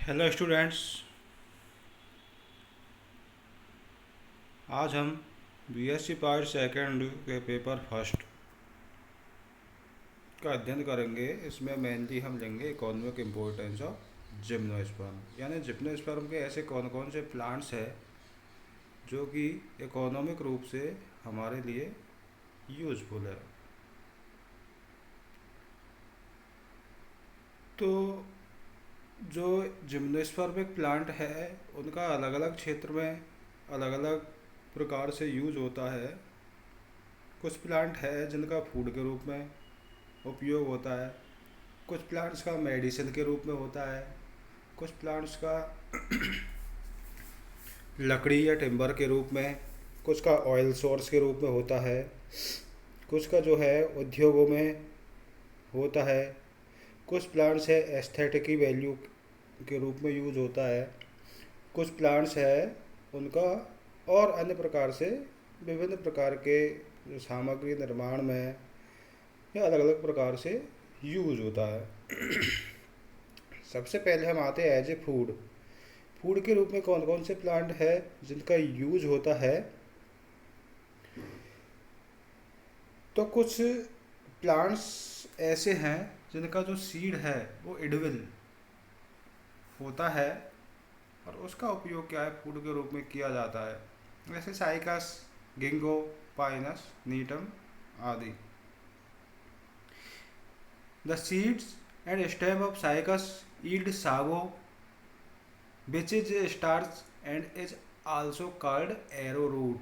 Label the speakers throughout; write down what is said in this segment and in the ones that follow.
Speaker 1: Hello students. आज हम BSc part second के पेपर फर्स्ट का अध्ययन करेंगे। इसमें मेनली हम लेंगे इकोनॉमिक इम्पोर्टेंस ऑफ जिम्नोस्पर्म, यानी जिम्नोस्पर्म के ऐसे कौन कौन से प्लांट्स हैं जो कि इकोनॉमिक रूप से हमारे लिए यूज़फुल है। तो जो जिम्नोस्पर्मिक प्लांट है उनका अलग अलग क्षेत्र में अलग अलग प्रकार से यूज होता है। कुछ प्लांट है जिनका फूड के रूप में उपयोग होता है, कुछ प्लांट्स का मेडिसिन के रूप में होता है, कुछ प्लांट्स का लकड़ी या टिम्बर के रूप में, कुछ का ऑयल सोर्स के रूप में होता है, कुछ का जो है उद्योगों में होता है, कुछ प्लांट्स है एस्थेटिक वैल्यू के रूप में यूज होता है, कुछ प्लांट्स है उनका और अन्य प्रकार से विभिन्न प्रकार के जो सामग्री निर्माण में या अलग अलग प्रकार से यूज होता है। सबसे पहले हम आते हैं एज ए फूड। फूड के रूप में कौन कौन से प्लांट है जिनका यूज होता है। तो कुछ प्लांट्स ऐसे हैं जिनका जो सीड है वो एडिबल होता है और उसका उपयोग क्या है फूड के रूप में किया जाता है, जैसे साइकस, गिंगो, पाइनस, नीटम आदि। The seeds and stem of cycas yield sago which is a starch and is also called arrowroot।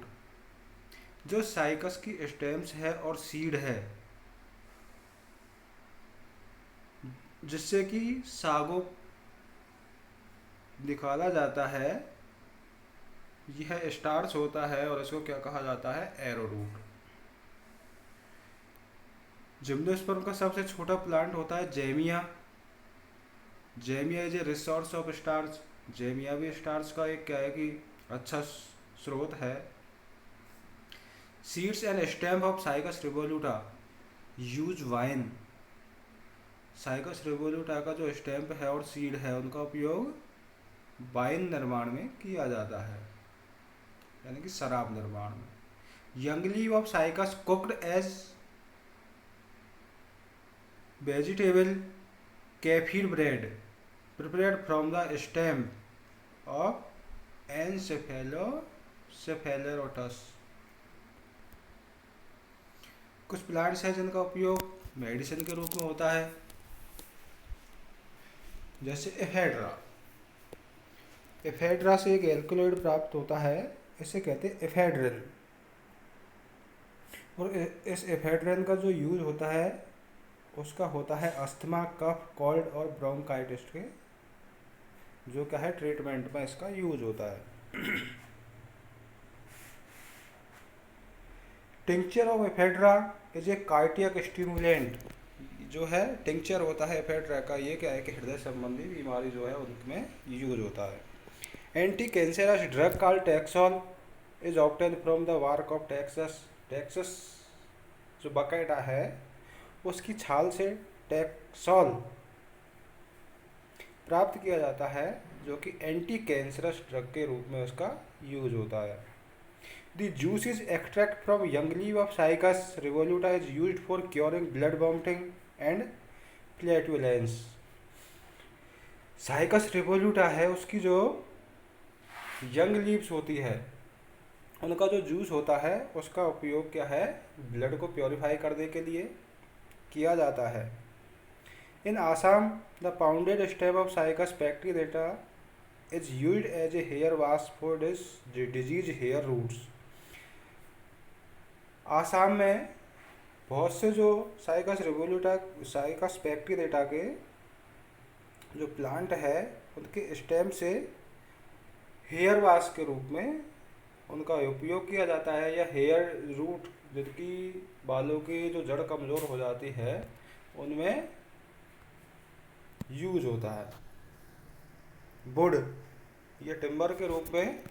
Speaker 1: जो साइकस की स्टेम्स है और सीड है जिससे कि सागो निकाला जाता है, यह स्टार्च होता है और इसको क्या कहा जाता है, एरोरूट। जिम्नोस्पर्म का सबसे छोटा प्लांट होता है Zamia. Zamia is a resource of starch. Zamia भी स्टार्च का एक क्या है कि अच्छा स्रोत है। Seeds and stem of Cycas revoluta use wine. Cycas revoluta का जो स्टेम है और सीड है उनका उपयोग वाइन निर्माण में किया जाता है, यानी कि शराब निर्माण में। Young leave of Cycas cooked as vegetable Kaffir bread prepared from the stem of Encephalartos. कुछ प्लांट्स हैं जिनका उपयोग मेडिसिन के रूप में होता है, जैसे एफेड्रा। एफेड्रा से एक एल्कलॉइड प्राप्त होता है, इसे कहते हैं एफेड्रिन। और इस एफेड्रिन का जो यूज होता है उसका होता है अस्थमा, कफ, कोल्ड और ब्रोंकाइटिस के जो क्या है ट्रीटमेंट में इसका यूज होता है। Tincture of ephedra is a cardiac stimulant. जो है टिंक्चर होता है एफेड्रा का, ये क्या है कि हृदय संबंधी बीमारी जो है उनमें यूज होता है। Anti cancerous drug called taxol is obtain from the bark of Taxus. Taxus जो बकायदा है उसकी छाल से टैक्सोल प्राप्त किया जाता है, जो कि एंटी कैंसरस ड्रग के रूप में उसका यूज होता है। The juice is extract from young leaf of Cycas revoluta is used for curing blood vomiting and flatulence। Cycas revoluta है उसकी जो यंग लीव्स होती है उनका जो जूस होता है उसका उपयोग क्या है, ब्लड को प्योरीफाई करने के लिए किया जाता है। In Assam the pounded stem of Cycas pectinata is used as a hair wash for this disease hair roots. Assam में बहुत से जो साइकस रिवोल्यूटा, साइकस पैक्टिलेटा के जो प्लांट है उनके स्टेम से हेयर वाश के रूप में उनका उपयोग किया जाता है, या हेयर रूट जिनकी बालों की जो जड़ कमज़ोर हो जाती है उनमें यूज होता है। वुड या टिम्बर के रूप में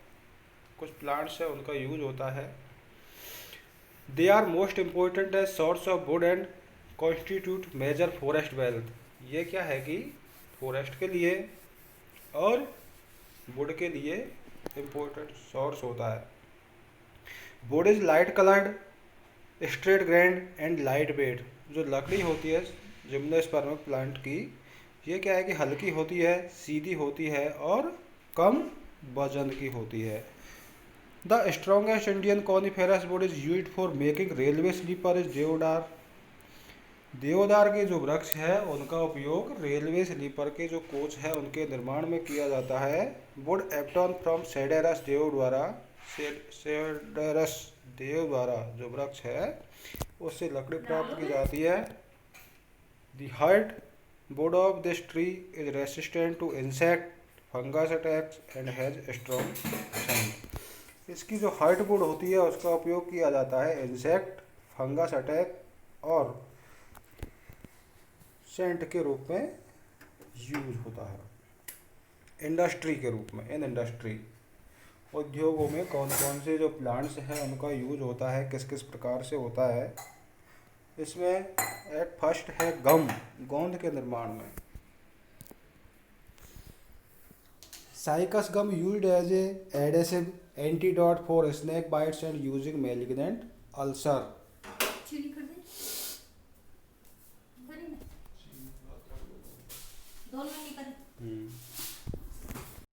Speaker 1: कुछ प्लांट्स है उनका यूज होता है। They are most important as source of wood and constitute major forest wealth. ये क्या है कि फॉरेस्ट के लिए और वुड के लिए इम्पोर्टेंट सोर्स होता है। Would is light coloured, straight grain and light weight. जो लकड़ी होती है जिम्नोस्पर्म प्लांट की, ये क्या है कि हल्की होती है, सीधी होती है और कम वजन की होती है। The strongest Indian coniferous wood is used for making railway sleeper is deodar. Deodar के जो वृक्ष है उनका उपयोग रेलवे स्लीपर के जो कोच है उनके निर्माण में किया जाता है। वुड एप्टन फ्रॉम सेडेरस देव द्वारा, सेडेरस देव द्वारा जो वृक्ष है उससे लकड़ी प्राप्त की जाती है। The hard wood of this tree is resistant to insect, fungus attacks and has strong scent। इसकी जो हार्ड वुड होती है उसका उपयोग किया जाता है इंसेक्ट, फंगस अटैक और सेंट के रूप में यूज होता है। इंडस्ट्री के रूप में, इन इंडस्ट्री उद्योगों में कौन कौन से जो प्लांट्स हैं उनका यूज होता है, किस किस प्रकार से होता है। इसमें एक फर्स्ट है गम, गोंद के निर्माण में। Cycas gum used as a adhesive antidote for snake bites and using malignant ulcer.
Speaker 2: चीनी कर दे, करी ना, दोनों नहीं करी।